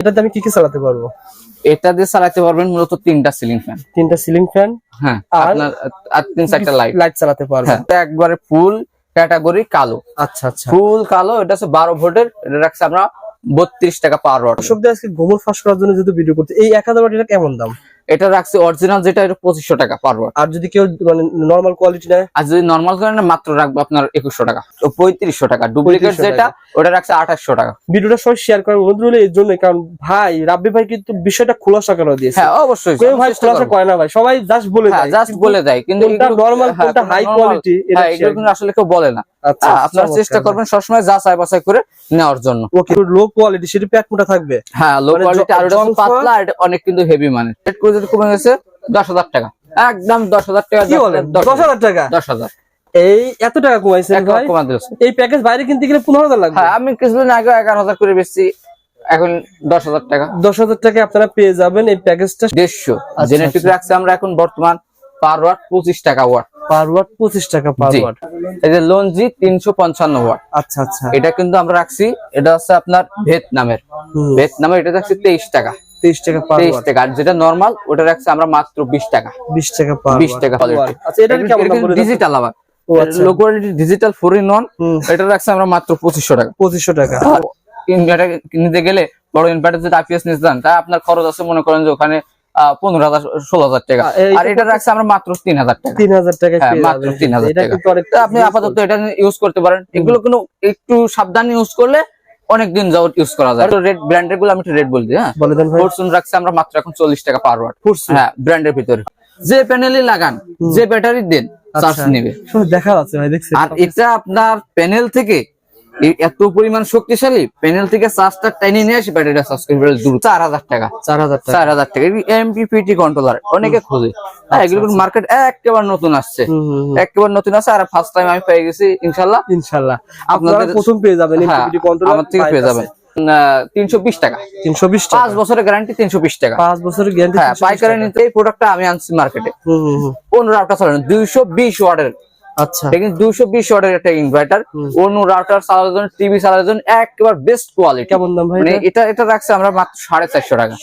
এটাতে আমি কি চালাতে পারবো? এটা দিয়ে চালাতে পারবেন মূলত 3টা সিলিং ফ্যান। 3টা সিলিং ফ্যান, হ্যাঁ, আপনার আর 3-4টা লাইট চালাতে পারবেন। হ্যাঁ, একবারে ফুল ক্যাটাগরি কালো। আচ্ছা আচ্ছা, ফুল কালো। এটা হচ্ছে 12 ভোল্টের। এটা রাখছে আমরা 32 টাকা পার ওয়াট। সব দিয়ে আজকে গোমর ফাঁস করার জন্য যদি ভিডিও করতে, এই 1000 ওয়াট এটা কেমন দাম? এটা রাখছে অরিজিনাল যেটা, এটা 2500 টাকা পার ওয়াট। আর যদি কেউ মানে নরমাল কোয়ালিটি নেয়, আর যদি নরমাল করেন মাত্র রাখবো আপনার 2100 টাকা। তো 3500 টাকা। ডুপ্লিকেট যেটা ওটা রাখছে 2800 টাকা। ভিডিওটা সবাই শেয়ার করার অনুরোধ রইল এর জন্য, কারণ ভাই রাব্বি ভাই কিন্তু বিষয়টা খোলাসা করে দিয়েছে। হ্যাঁ অবশ্যই, কেউ ভাই খোলাসা করে না ভাই, সবাই জাস্ট বলে দেয়। জাস্ট বলে দেয়, কিন্তু এটা নরমাল কোনটা হাই কোয়ালিটি এটা কিন্তু আসলে কেউ বলে না। আচ্ছা, আপনারা চেষ্টা করবেন সবসময় যাচাই বাছাই করে নেওয়ার জন্য। ওকে, লো কোয়ালিটি সেটা প্যাক মোটা থাকবে। হ্যাঁ, লো কোয়ালিটি। আর এটা পাতলা, আর অনেক কিন্তু হেভি মানে। রেট করে যদি কমে গেছে 10,000 টাকা, একদম 10,000 টাকা। কি বলেন 10,000 টাকা? 10,000 এই এত টাকা কমাইছেন ভাই? কমা দিয়েছে। এই প্যাকেজ বাইরে কিনতে গেলে 15,000 লাগবে। হ্যাঁ, আমি কিছুদিন আগে 11,000 করে বেচছি, এখন 10,000 টাকা। 10,000 টাকায় আপনারা পেয়ে যাবেন এই প্যাকেজটা। 150 জেনেটিক রাখছে আমরা এখন বর্তমান পার ওয়াট 25 টাকা ওয়াট। পার ওয়াট 25 টাকা পার ওয়াট। এই যে লঞ্জি 355 ওয়াট। আচ্ছা আচ্ছা, এটা কিন্তু আমরা রাখছি, এটা হচ্ছে আপনার ভিয়েতনামের। ভিয়েতনামের এটা রাখছি 23 টাকা। 23 টাকা পার ওয়াট। 23 টাকা। আর যেটা নরমাল ওটা রাখছি আমরা মাত্র 20 টাকা। 20 টাকা পার ওয়াট। 20 টাকা কোয়ালিটি। আচ্ছা, এটা কেমন দাম বলে? ডিজিটাল আবার আচ্ছা, লো কোয়ালিটি ডিজিটাল 4 in 1। এটা রাখছি আমরা মাত্র 2500 টাকা। 2500 টাকা। ইনভার্টার কিনতে গেলে বড় ইনভার্টার যেটা আইপিএস নিতে যান, তাই আপনার খরচ আছে মনে করেন যে ওখানে 15,000 16,000 টাকা। আর এটা রাখছে আমরা মাত্র 3,000 টাকা। 3,000 টাকা পেয়ে মাত্র যাবেন। 3,000 এটা টাকা। কিন্তু অনেক, আপনি আপাতত এটা ইউজ করতে পারেন। এগুলো কিন্তু একটু সাবধানে ইউজ করলে অনেকদিন যাবত ইউজ করা যায়। রেড ব্র্যান্ডের গুলো আমি একটু রেড বল দিই। হ্যাঁ, বলে দেন ভাই। ফরচুন রাখছে আমরা মাত্র এখন 40 টাকা পার ওয়াট। ফরচুন, হ্যাঁ, ব্র্যান্ডের ভিতরে যে প্যানেলই লাগান, যে ব্যাটারি দেন, চার্জ নেবে। শুধু দেখা যাচ্ছে ভাই, দেখছেন? আর এটা আপনার প্যানেল থেকে এত পরিমাণ শক্তিশালী, প্যানেল থেকে চার্জটা টেনে নিয়ে আসে ব্যাটারিটা চার্জ করবে দ্রুত। 4,000 টাকা। 4,000 টাকা। এমপিপিটি কন্ট্রোলার অনেকে খোঁজে। হ্যাঁ, এগুলো মার্কেট একেবারে নতুন আসছে, একেবারে নতুন আছে। আর ফার্স্ট টাইম আমি পেয়ে গেছি ইনশাআল্লাহ। ইনশাআল্লাহ আপনারা প্রথম পেয়ে যাবেন এমপিপিটি কন্ট্রোলার আমার থেকে পেয়ে যাবেন 320 টাকা। 320 টাকা। 5 বছরের গ্যারান্টি 320 টাকা। 5 বছরের গ্যারান্টি। হ্যাঁ, পাইকারি নিতে এই প্রোডাক্টটা আমি আনছি মার্কেটে। কোন রাউটার চালানো 220 ওয়াটের। আচ্ছা, দেখেন 220 ওয়াটের একটা ইনভার্টার, অন্য রাউটার চালানোর জন্য, টিভি চালানোর জন্য একেবারে বেস্ট কোয়ালিটি। কেমন দাম ভাই? মানে এটা রাখছে আমরা মাত্র 450 টাকা।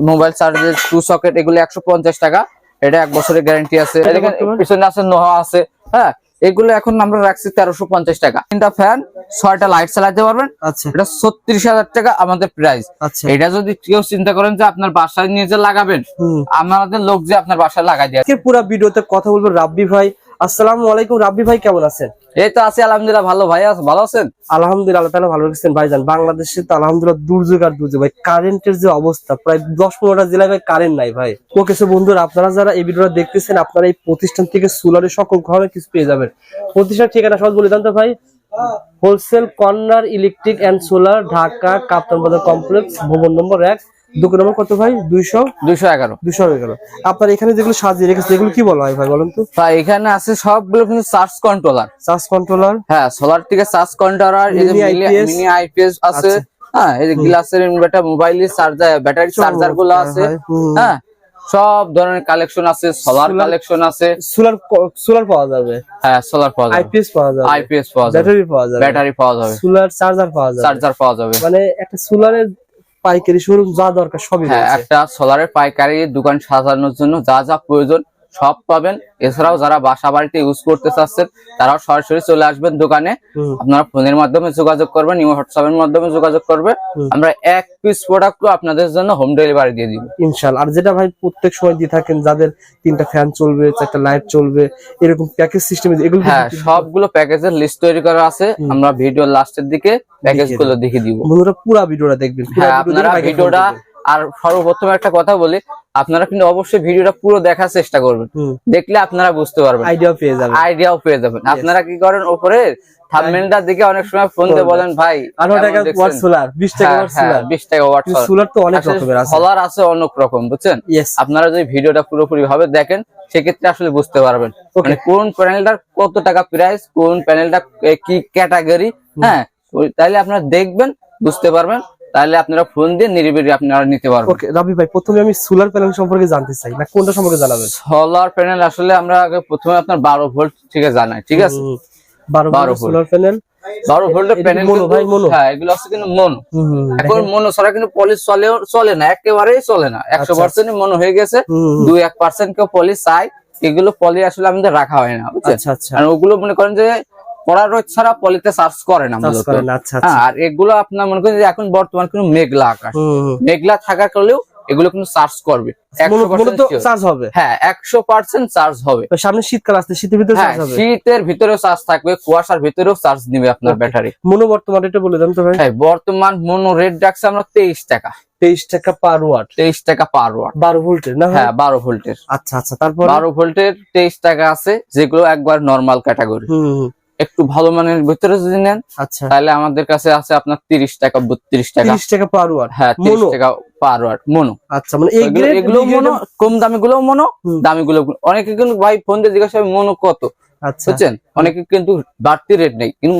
মোবাইল চার্জার 2 সকেট এগুলো 150 টাকা। এটা 1 বছরের গ্যারান্টি আছে। দেখেন পিছনে আছে নোহা আছে। হ্যাঁ, এগুলো এখন আমরা রাখছি 1350 টাকা। 3টা ফ্যান 6টা লাইট চালাতে পারবেন। আচ্ছা, এটা 36,000 টাকা আমাদের প্রাইস। আচ্ছা, এটা যদি কেউ চিন্তা করেন যে আপনার বাসায় নিয়ে যে লাগাবেন, আমাদের লোক যে আপনার বাসায় লাগাই দিয়ে। পুরো ভিডিওতে কথা বলবো রাব্বি ভাই। আসসালামু আলাইকুম রাব্বি ভাই, কেমন আছেন? এই তো আছি আলহামদুলিল্লাহ ভালো। ভাই ভালো আছেন? আলহামদুলিল্লাহ, আল্লাহ তাআলা ভালো রাখছেন ভাইজান। বাংলাদেশে তো আলহামদুলিল্লাহ দুর্যোগ আর দুর্যোগ ভাই। কারেন্টের যে অবস্থা, প্রায় 10-15টা জেলায় ভাই কারেন্ট নাই ভাই। ওকে সো বন্ধুরা, আপনারা যারা এই ভিডিওটা দেখতেছেন, আপনারা এই প্রতিষ্ঠান থেকে সোলারের সকল ধরনের কিছু পেয়ে যাবেন। প্রতিষ্ঠান ঠিকানা সহজ বলে দেন তো ভাই। Wholesale corner electric and solar, Dhaka Kaptan Bazar complex, ভবন নম্বর 1, দোকান নম্বর কত ভাই? 211। আপনার এখানে যেগুলো সাজিয়ে রেখেছে এগুলো কি বলা হয় ভাই, বলেন তো? ভাই এখানে আছে সবগুলো কিন্তু চার্জ কন্ট্রোলার। হ্যাঁ, সোলার থেকে চার্জ কন্ট্রোলার, এই যে মিনি আইপিএস আছে। হ্যাঁ, এই যে গ্লাসের ইনভার্টার, মোবাইলের চার্জার, ব্যাটারি চার্জার গুলো আছে। হ্যাঁ, সব ধরনের কালেকশন আছে। সোলার কালেকশন আছে। সোলার পাওয়া যাবে। হ্যাঁ, সোলার পাওয়া যাবে। আইপিএস পাওয়া যাবে। ব্যাটারি পাওয়া যাবে। সোলার চার্জার পাওয়া যাবে। মানে একটা সোলারের পাইকারি শোরুম যা দরকার সবই আছে। হ্যাঁ, একটা সোলারের পাইকারি দোকান সাজানোর জন্য যা যা প্রয়োজন সব পাবেন। এছাড়াও যারা বাসা বাড়িতে ইউজ করতে চাচ্ছেন তারাও সরাসরি চলে আসবেন দোকানে। আপনারা ফোনের মাধ্যমে যোগাযোগ করবেন, হোয়াটসঅ্যাপের মাধ্যমে যোগাযোগ করবে। আমরা 1 পিস প্রোডাক্ট আপনাদের জন্য হোম ডেলিভারি দিয়ে দিব ইনশাআল্লাহ। আর যেটা ভাই প্রত্যেক সময় দিয়ে থাকেন, যাদের 3টা ফ্যান চলবে, 4টা লাইট চলবে, এরকম প্যাকেজ সিস্টেম, এগুলো হ্যাঁ সবগুলো প্যাকেজের লিস্ট তৈরি করা আছে। আমরা ভিডিও লাস্টের দিকে প্যাকেজ গুলো দেখিয়ে দিব। বন্ধুরা পুরো ভিডিওটা দেখবেন। হ্যাঁ, আপনারা ভিডিওটা, আর সর্বপ্রথম একটা কথা বলি, আপনারা কিন্তু অবশ্যই ভিডিওটা পুরো দেখার চেষ্টা করবেন। দেখলে আপনারা বুঝতে পারবেন, আইডিয়াও পেয়ে যাবেন। আপনারা কি করেন, উপরে থাম্বনেলটা দেখে অনেক সময় ফোন দিয়ে বলেন ভাই 18 টাকা ওয়াট সোলার, 20 টাকা ওয়াট সোলার। 20 টাকা ওয়াট সোলার তো অনেক রকমের আছে। সোলার আছে অনেক রকম, বুঝছেন? আপনারা যদি ভিডিওটা পুরোপুরি ভাবে দেখেন সেক্ষেত্রে আসলে বুঝতে পারবেন মানে কোন প্যানেলটার কত টাকা প্রাইস, কোন প্যানেলটা কি ক্যাটাগরি। হ্যাঁ, তাইলে আপনারা দেখবেন, বুঝতে পারবেন। তাহলে আপনারা ফোন দিয়ে নিরিবিলি আপনারা নিতে পারবেন। ওকে রাবি ভাই, প্রথমে আমি সোলার প্যানেল সম্পর্কে জানতে চাই, না কোনটা সম্পর্কে জানাবেন? সোলার প্যানেল আসলে আমরা আগে প্রথমে আপনার 12 ভোল্ট থেকে জানাই, ঠিক আছে? 12 ভোল্ট সোলার প্যানেল। 12 ভোল্টের প্যানেল মোনো ভাই, মোনো। হ্যাঁ এগুলো আছে কিন্তু মোনো। এখন দেখেন। মোনো ছাড়া কিন্তু পলিশ চলে না, একেবারেই চলে না। 100% মোনো হয়ে গেছে। 2-1% কেউ পলিশ চায়, এগুলো পলি আসলে আমাদের রাখা হয় না, বুঝছেন? আচ্ছা আচ্ছা, আর ওগুলো মনে করেন যে পড়া রোদ ছাড়া পলিতে চার্জ করে না চার্জ মূলত। করে না, আচ্ছা হ্যাঁ, আচ্ছা। আর এগুলো আপনার মনে করেন যে এখন বর্তমান কিন্তু মেঘলা আকাশ, মেঘলা থাকার কারণেও এগুলো কিন্তু চার্জ করবে, 100% sure। চার্জ হবে। হ্যাঁ 100% চার্জ হবে। তো সামনে শীতকাল আসছে, শীতের ভিতরে হ্যাঁ চার্জ হবে। শীতের ভিতরেও চার্জ থাকবে, কুয়াশার ভিতরেও চার্জ নিবে আপনার Okay. ব্যাটারি। মোনো বর্তমান এটা বলে দেন তো ভাই। হ্যাঁ বর্তমান মোনো রেট রাখছে আমরা 23 টাকা। 23 টাকা পার ওয়াট, 23 টাকা পার ওয়াট। 12 ভোল্টের না ভাই? হ্যাঁ 12 ভোল্টের। আচ্ছা আচ্ছা, তারপর 12 ভোল্টের 23 টাকা আছে, যেগুলো একবার নরমাল ক্যাটাগরি। একটু ভালো মানের ভিতরে যদি নেন আচ্ছা, তাহলে আমাদের কাছে আছে আপনার 30 টাকা 32 টাকা। 30 টাকা পার ওয়াট। হ্যাঁ 30 টাকা পার ওয়াট মোনো। আচ্ছা, মানে এই গ্রেড এগুলো মোনো, কম দামি গুলো মোনো, দামি গুলো। অনেকে কিন্তু ভাই ফোন দিয়ে জিজ্ঞাসা করে মোনো কত, আচ্ছা, বুঝছেন? অনেকে কিন্তু বাড়তি রেট নেই, কিন্তু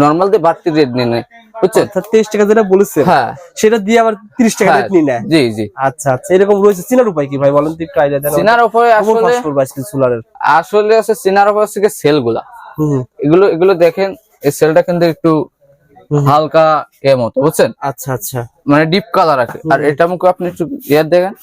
নরমাল দিয়ে বাড়তি রেট নেই, বুঝছেন? অর্থাৎ 23 টাকা যেটা বলেছেন হ্যাঁ সেটা দিয়ে আবার 30 টাকা হ্যাঁ, রেট নিয়ে নেয়। জি জি। আচ্ছা আচ্ছা, এরকম রয়েছে। চিনার উপায় কি ভাই বলেন তো, একটু আইডিয়া দেন। সিনার উপরে সোলারের আসলে আছে সিনার উপর থেকে সেল গুলা, এগুলো দেখেন, এই সেলটা কিন্তু একটু হালকা এর মতো, বুঝছেন? আচ্ছা আচ্ছা, মানে ডিপ কালার আছে। আর এটা মুখে আপনি একটু ইয়ার দেখেন,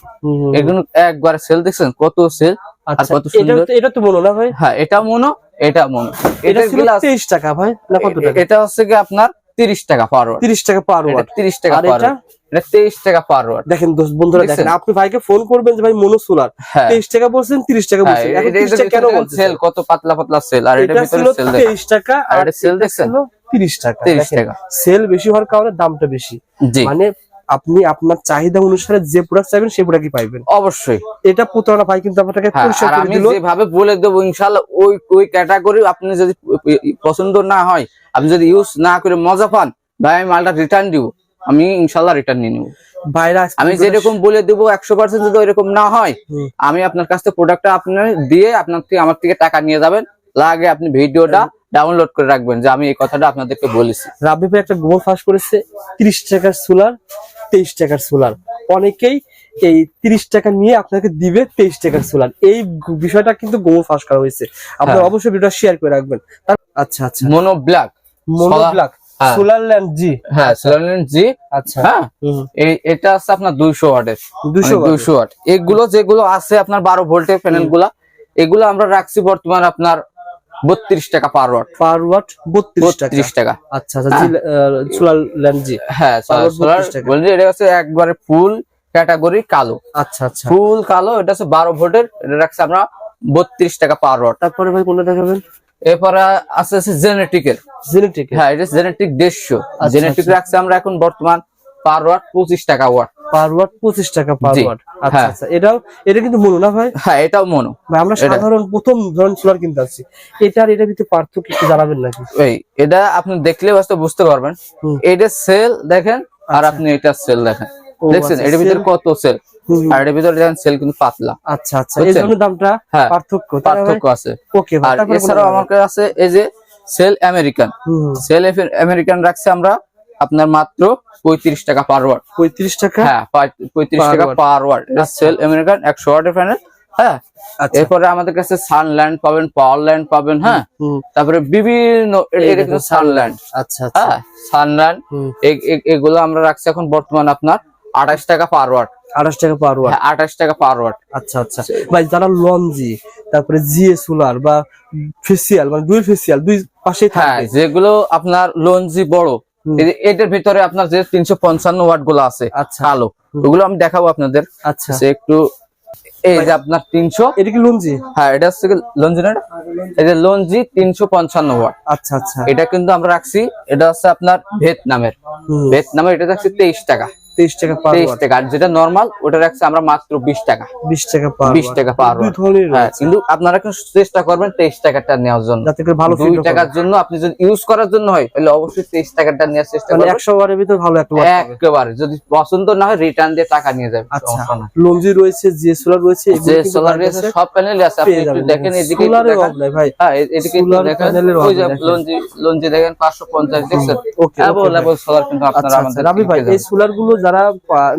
এগুলো একবার সেল দেখছেন কত সেল আর আচ্ছা। কত সুন্দর। এটা তো বলো না ভাই? হ্যাঁ এটা মোনো, এটা মোনো। এটা এটা ছিল 23 টাকা ভাই, না কত টাকা? এটা হচ্ছে কি আপনার 30 টাকা পার ওয়াট। 30 টাকা পার ওয়াট। 30 টাকা আর পার এটা? ওয়াট। এটা 23 টাকা পার ওয়াট। দেখেন বন্ধুরা, দেখছেন? দেখেন আপনি ভাইকে ফোন করবেন যে ভাই মোনো সোলার হ্যাঁ 23 টাকা বলছেন, 30 টাকা হ্যাঁ, বলছেন, এখন এটা 30 টাকা কেন বলছেন? সেল কত পাতলা পাতলা সেল, আর এটা এটা ভিতরে ছিল সেল দেখেন। 23 টাকা আর আর এটা সেল এটা দেখছেন? ছিল 30 টাকা। 30 টাকা। সেল বেশি হওয়ার কারণে দামটা বেশি। জি মানে আপনি আপনার চাহিদা অনুসারে যে প্রোডাক্ট চাইবেন সেই প্রোডাক্টই পাইবেন। অবশ্যই। এটা প্রতারণা ভাই কিন্তু আপনাকে হ্যাঁ, পরিষ্কার আর করে আমি দিল। যেভাবে বলে দেবো ইনশাআল্লাহ ওই ক্যাটাগরি আপনি যদি পছন্দ না হয়, আপনি যদি ইউজ না করে মজা পান, ভাই আমি মালটা রিটার্ন দিব, আমি ইনশাআল্লাহ রিটার্ন নিয়ে নেবো। ভাইরা আমি যেরকম বলে দেবো 100% যদি ওইরকম না হয়, আমি আপনার কাছ থেকে প্রোডাক্টটা আপনার দিয়ে আমার থেকে টাকা নিয়ে যাবেন। লাগে আপনি ভিডিওটা ডাউনলোড করে রাখবেন যে আমি এই কথাটা আপনাদেরকে বলেছি। রাব্বি ভাই একটা গোবর ফাঁস করেছে 30 টাকার সোলার, 23 টাকার সোলার। অনেকেই এই 30 টাকা নিয়ে আপনাকে দিবে 23 টাকার সোলার, এই বিষয়টা কিন্তু গোবর ফাঁস করা হয়েছে। আপনারা হ্যাঁ। অবশ্যই ভিডিওটা শেয়ার করে রাখবেন। আচ্ছা আচ্ছা, মোনো ব্ল্যাক, মোনো ব্ল্যাক হ্যাঁ। সোলার ল্যান্ড জি। হ্যাঁ সোলার জি। আচ্ছা, হ্যাঁ এটা আছে আপনার 200 ওয়াটের। 200 ওয়াট। এগুলো যেগুলো আছে আপনার 12 ভোল্টের প্যানেল গুলা, এগুলো আমরা রাখছি বর্তমান আপনার 32 টাকা পার ওয়াট। পার ওয়াট 32 টাকা। টাকা। আচ্ছা আচ্ছা, সোলার ল্যান্ড জি। হ্যাঁ সোলার বলছি, এটা হচ্ছে একবারে ফুল ক্যাটাগরি কালো। আচ্ছা আচ্ছা, ফুল কালো, এটা হচ্ছে 12 ভোল্টের, এটা রাখছি আমরা 32 টাকা পার ওয়াট। তারপরে ভাই কোনটা দেখাবেন? এরপরে আছে জেনেটিকের। জেনেটিক, হ্যাঁ এটা জেনেটিক 150। জেনেটিক রাখছি আমরা এখন বর্তমান পার ওয়াট 25 টাকা ওয়াট। পার ওয়াট 25 টাকা পার জি, ওয়াট। আচ্ছা হ্যাঁ। আচ্ছা, এটা কিন্তু মোনো না ভাই? হ্যাঁ এটাও মোনো। ভাই আমরা সাধারণ প্রথম ধরনের সোলার কিনতে আসছি, এটার ভিতরে পার্থক্য একটু জানাবেন নাকি? এটা আপনি দেখলে বুঝতে পারবেন। এটা সেল দেখেন, আর আচ্ছা। আপনি এটা সেল দেখেন, ও দেখছেন আচ্ছা, এটার ভিতরে কত সেল, আর এটার ভিতরে দেখেন সেল কিন্তু পাতলা। আচ্ছা আচ্ছা, এই জন্য দামটা হ্যাঁ, পার্থক্য আছে। ওকে ভাই, আর তারপরে এছাড়াও আমার কাছে আছে এই যে সেল আমেরিকান। সেল আমেরিকান রাখছে আমরা আপনার মাত্র 35 টাকা পার ওয়াট। 35 টাকা? হ্যাঁ 35 টাকা পার ওয়াট। এটা সেল আমেরিকান 100 ওয়াটের প্যানেল। হ্যাঁ এরপরে আমাদের কাছে সানল্যান্ড পাবেন, পাওয়ারল্যান্ড পাবেন। হ্যাঁ তারপরে বিভিন্ন এটা কিন্তু সানল্যান্ড। আচ্ছা আচ্ছা, হ্যাঁ সানল্যান্ড এগুলো আমরা রাখছি এখন বর্তমান আপনার 28 টাকা পার ওয়াট। 28 টাকা পার ওয়াট। 28 টাকা পার ওয়াট। আচ্ছা আচ্ছা ভাই, যারা লঞ্জি তারপরে জিএ সোলার বা ফেসিয়াল, মানে দুই ফেসিয়াল দুই পাশেই হ্যাঁ থাকে, যেগুলো আপনার লঞ্জি বড়, এটার ভিতরে আপনার যে 355 ওয়াট গুলো আছে আচ্ছা কালো, ওগুলো আমি দেখাবো আপনাদের। আচ্ছা, একটু এই যে আপনার 300, এটা কি লঞ্জি? হ্যাঁ এটা হচ্ছে লঞ্জি না, এটা লঞ্জি 355 ওয়াট। আচ্ছা আচ্ছা, এটা কিন্তু আমরা রাখছি, এটা হচ্ছে আপনার ভিয়েতনামের। এটা রাখছি 23 টাকা। 23 টাকা পার 23 ওয়াট। টাকা। আর যেটা নরমাল ওটা রাখছি আমরা মাত্র 20 টাকা। 20 টাকা পার 20 টাকা পার দুই ওয়াট। ধরনের হ্যাঁ রয়েছে, কিন্তু আপনারা কিন্তু চেষ্টা করবেন 23 টাকাটা নেওয়ার জন্য, যাতে করে ভালো 2 টাকার জন্য। আপনি যদি ইউজ করার জন্য হয় তাহলে অবশ্যই 23 টাকাটা নেওয়ার চেষ্টা মানে করবেন। 100 ওয়াটের ভিতরে ভালো একটা ওয়াট পাবে। একেবারে যদি পছন্দ না হয় রিটার্ন দিয়ে টাকা নিয়ে যাবেন। আচ্ছা, সমস্যা নাই। লঞ্জি রয়েছে, জিএ সোলার রয়েছে, যে সোলার রয়েছে সব প্যানেলই আছে, আপনি একটু দেখেন এদিকে একটু সোলারের দেখেন। অভাব নাই ভাই। হ্যাঁ এদিকে একটু সোলার দেখেন, প্যানেলের ওই যে অভাব নাই। লঞ্জি দেখেন 550 দেখছেন। ওকে, অ্যাভেলেবল সোলার কিন্তু আপনারা আচ্ছা আচ্ছা, আমাদের রাবি ভাই এই সোলার গুলো যারা